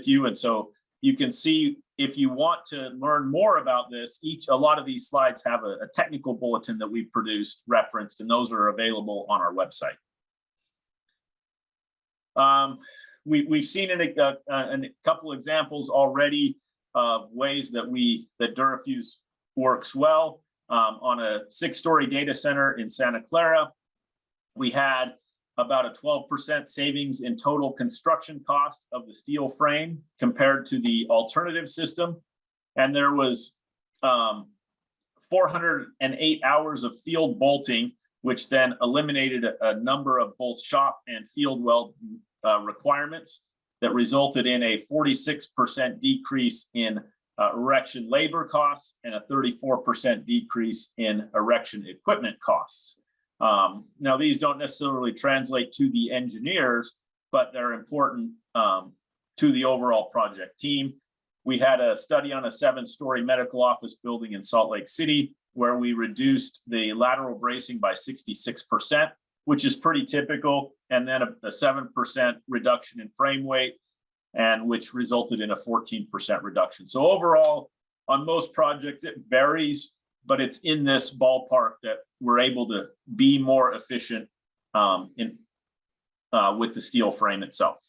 you. And so you can see, if you want to learn more about this, a lot of these slides have a technical bulletin that we've produced referenced, and those are available on our website. we've seen in a couple examples already of ways that Durafuse works well. On a 6-story data center in Santa Clara, we had about a 12% savings in total construction cost of the steel frame compared to the alternative system. And there was 408 hours of field bolting, which then eliminated a number of both shop and field weld requirements that resulted in a 46% decrease in erection labor costs and a 34% decrease in erection equipment costs. Now, these don't necessarily translate to the engineers, but they're important to the overall project team. We had a study on a 7-story medical office building in Salt Lake City where we reduced the lateral bracing by 66%, which is pretty typical, and then a 7% reduction in frame weight, and which resulted in a 14% reduction. So overall, on most projects, it varies, but it's in this ballpark that we're able to be more efficient with the steel frame itself.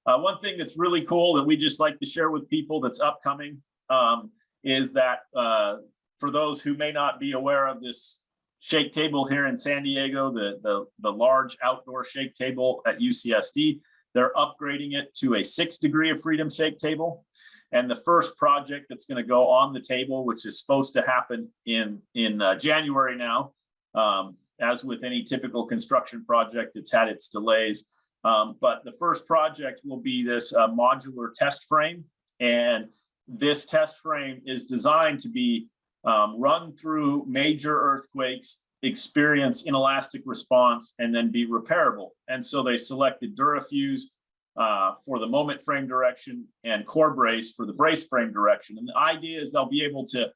One thing that's really cool that we just like to share with people that's upcoming is that for those who may not be aware of this shake table here in San Diego, the large outdoor shake table at UCSD, they're upgrading it to a 6 degree of freedom shake table. And the first project that's going to go on the table, which is supposed to happen in January now, as with any typical construction project, it's had its delays. But the first project will be this modular test frame. And this test frame is designed to be run through major earthquakes, experience inelastic response, and then be repairable. And so they selected Durafuse for the moment frame direction and core brace for the brace frame direction. And the idea is they'll be able to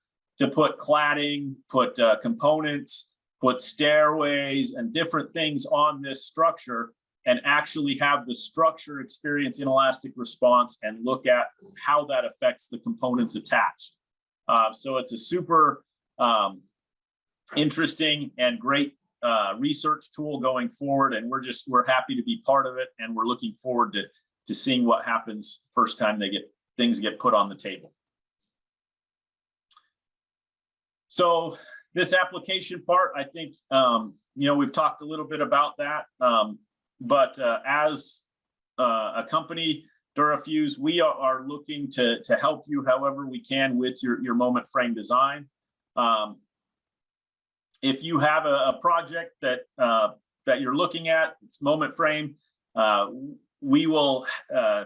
put cladding, put components, put stairways and different things on this structure and actually have the structure experience inelastic response and look at how that affects the components attached. So it's a super interesting and great research tool going forward, and we're happy to be part of it, and we're looking forward to seeing what happens first time things get put on the table. So this application part, I think we've talked a little bit about that, but as a company, Durafuse, we are looking to help you however we can with your moment frame design. If you have a project that you're looking at, it's moment frame, we will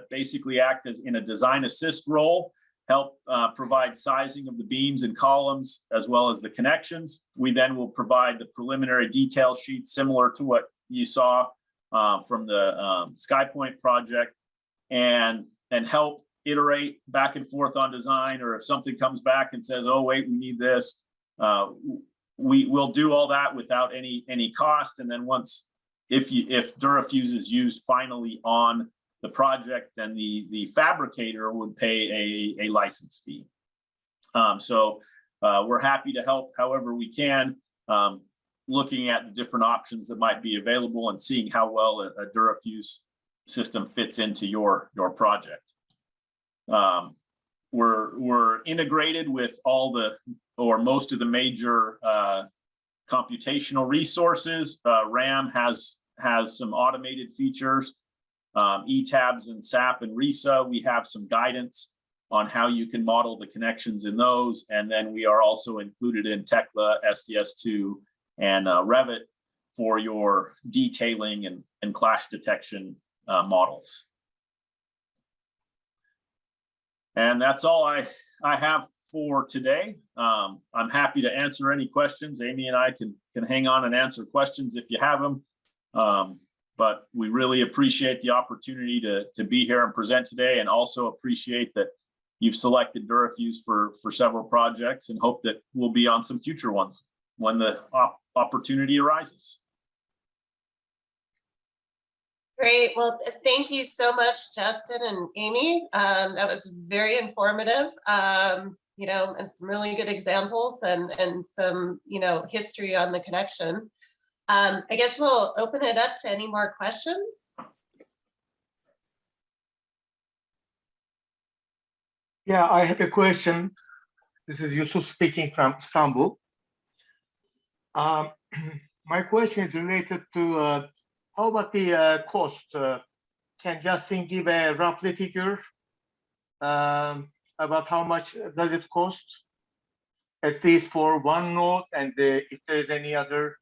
basically act as in a design assist role, help provide sizing of the beams and columns as well as the connections. We then will provide the preliminary detail sheet similar to what you saw from the SkyPoint project, and help iterate back and forth on design, or if something comes back and says, oh wait, we need this, we will do all that without any cost. And then if Durafuse is used finally on the project, then the fabricator would pay a license fee. So we're happy to help however we can, looking at the different options that might be available and seeing how well a Durafuse system fits into your project. We're integrated with most of the major computational resources. RAM has some automated features, ETABS and SAP and RISA. We have some guidance on how you can model the connections in those. And then we are also included in Tekla, SDS2, and Revit for your detailing and clash detection models. And that's all I have for today. I'm happy to answer any questions. Amy and I can hang on and answer questions if you have them. But we really appreciate the opportunity to be here and present today, and also appreciate that you've selected Durafuse for several projects, and hope that we'll be on some future ones when the opportunity arises. Great. Well, thank you so much, Justin and Amy. That was very informative, and some really good examples and some, history on the connection. I guess we'll open it up to any more questions. Yeah, I have a question. This is Yusuf speaking from Istanbul. My question is related to how about the cost? Can Justin give a roughly figure about how much does it cost, at least for one node, and if there is any other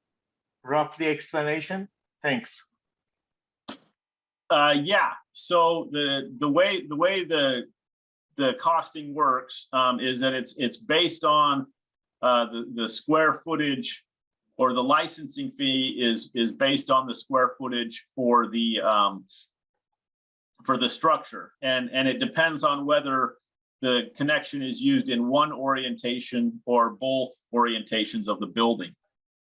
roughly explanation? Thanks. Yeah. So the way the costing works is that it's based on the square footage, or the licensing fee is based on the square footage for the structure, and it depends on whether the connection is used in one orientation or both orientations of the building.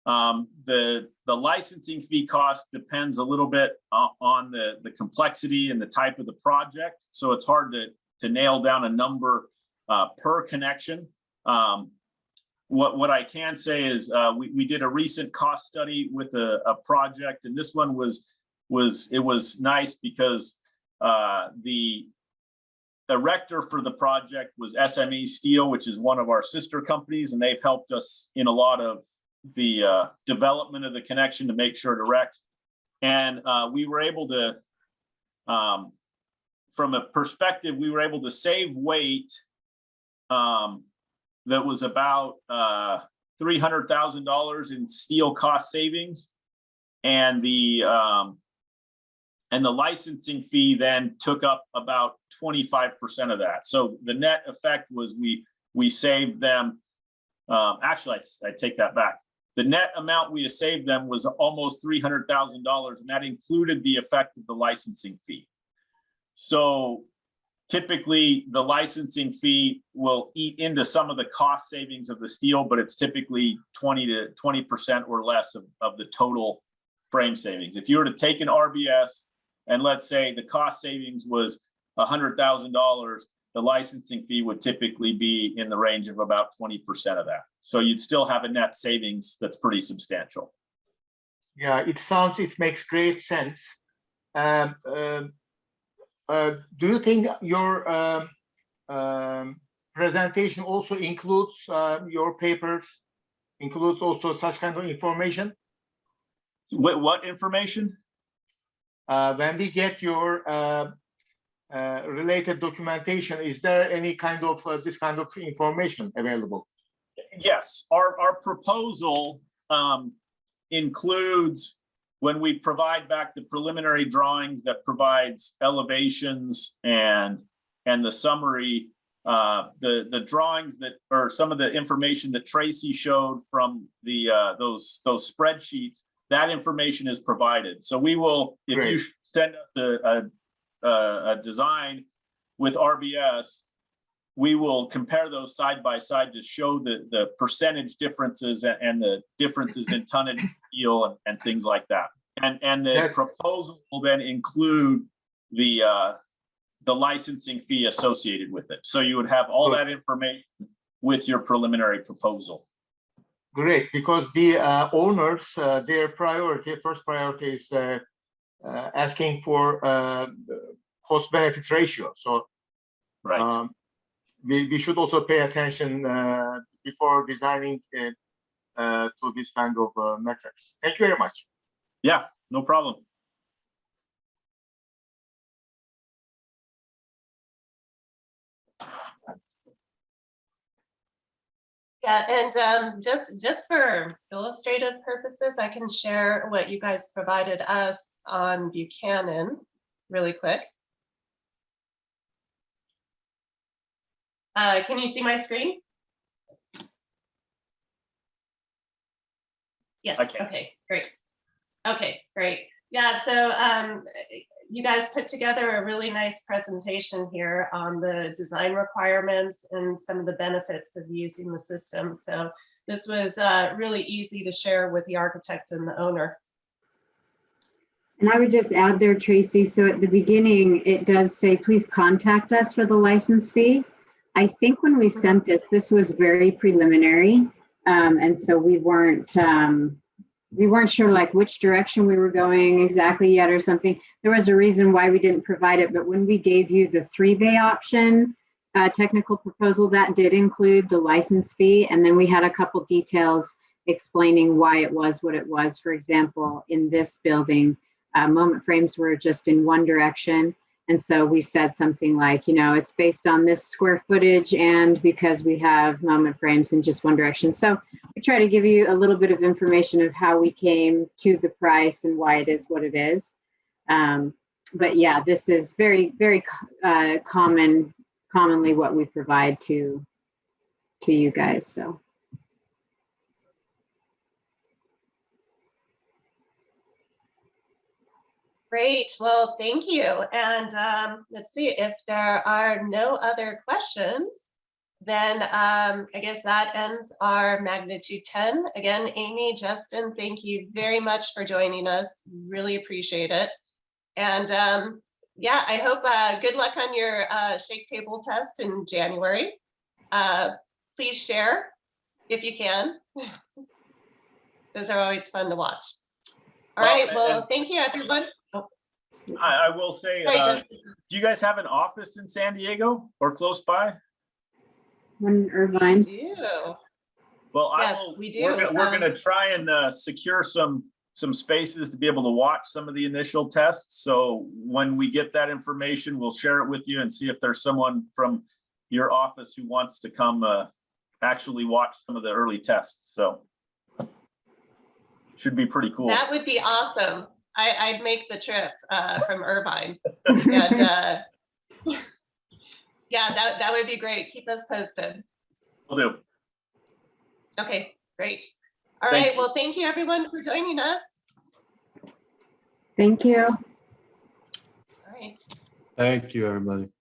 The licensing fee cost depends a little bit on the complexity and the type of the project, so it's hard to nail down a number per connection. What I can say is we did a recent cost study with a project, and this one was nice because the erector for the project was SME Steel, which is one of our sister companies, and they've helped us in a lot of the development of the connection to make sure it erects. And we were able to, from a perspective, we were able to save weight that was about $300,000 in steel cost savings, and the licensing fee then took up about 25% of that. So the net effect was we saved them. Actually, I take that back. The net amount we saved them was almost $300,000, and that included the effect of the licensing fee. So typically, the licensing fee will eat into some of the cost savings of the steel, but it's typically 20% or less of the total frame savings. If you were to take an RBS and let's say the cost savings was $100,000, the licensing fee would typically be in the range of about 20% of that. So you'd still have a net savings that's pretty substantial. Yeah, it makes great sense. Do you think your presentation also includes, your papers includes also such kind of information? What information? When we get your related documentation, is there any kind of this kind of information available? Yes, our proposal includes, when we provide back the preliminary drawings that provides elevations and the summary, the drawings that, or some of the information that Tracy showed from the those spreadsheets, that information is provided. So we will, if Great. You send us a design with RBS, we will compare those side by side to show the percentage differences and the differences in tonnage, steel, and things like that. And the proposal will then include the licensing fee associated with it. So you would have all that information with your preliminary proposal. Great, because the owners, their first priority is asking for cost benefits ratio. So right. We should also pay attention before designing to this kind of metrics. Thank you very much. Yeah, no problem. Yeah, and just for illustrative purposes, I can share what you guys provided us on Buchanan really quick. Can you see my screen? Yes, okay, great. Okay, great. Yeah, so you guys put together a really nice presentation here on the design requirements and some of the benefits of using the system. So this was really easy to share with the architect and the owner. And I would just add there, Tracy, so at the beginning, it does say, please contact us for the license fee. I think when we sent this was very preliminary. And so we weren't sure like which direction we were going exactly yet or something. There was a reason why we didn't provide it, but when we gave you the 3-bay option, technical proposal that did include the license fee. And then we had a couple details explaining why it was what it was. For example, in this building, moment frames were just in one direction. And so we said something like, it's based on this square footage and because we have moment frames in just one direction. So we try to give you a little bit of information of how we came to the price and why it is what it is. But yeah, this is very, very commonly what we provide to you guys. So. Great. Well, thank you. And let's see if there are no other questions, then I guess that ends our magnitude 10. Again, Amy, Justin, thank you very much for joining us. Really appreciate it. And yeah, I hope good luck on your shake table test in January. Please share if you can. Those are always fun to watch. All right. Well, thank you, everyone. I will say, Sorry, do you guys have an office in San Diego or close by? One Irvine. We do. Well, Yes, we do. We're gonna try and secure some spaces to be able to watch some of the initial tests. So when we get that information, we'll share it with you and see if there's someone from your office who wants to come actually watch some of the early tests. So should be pretty cool. That would be awesome. I'd make the trip from Irvine. And yeah, that would be great. Keep us posted. Will do. Okay, great. All Thank right. you. Well, thank you everyone for joining us. Thank you. All right. Thank you, everybody.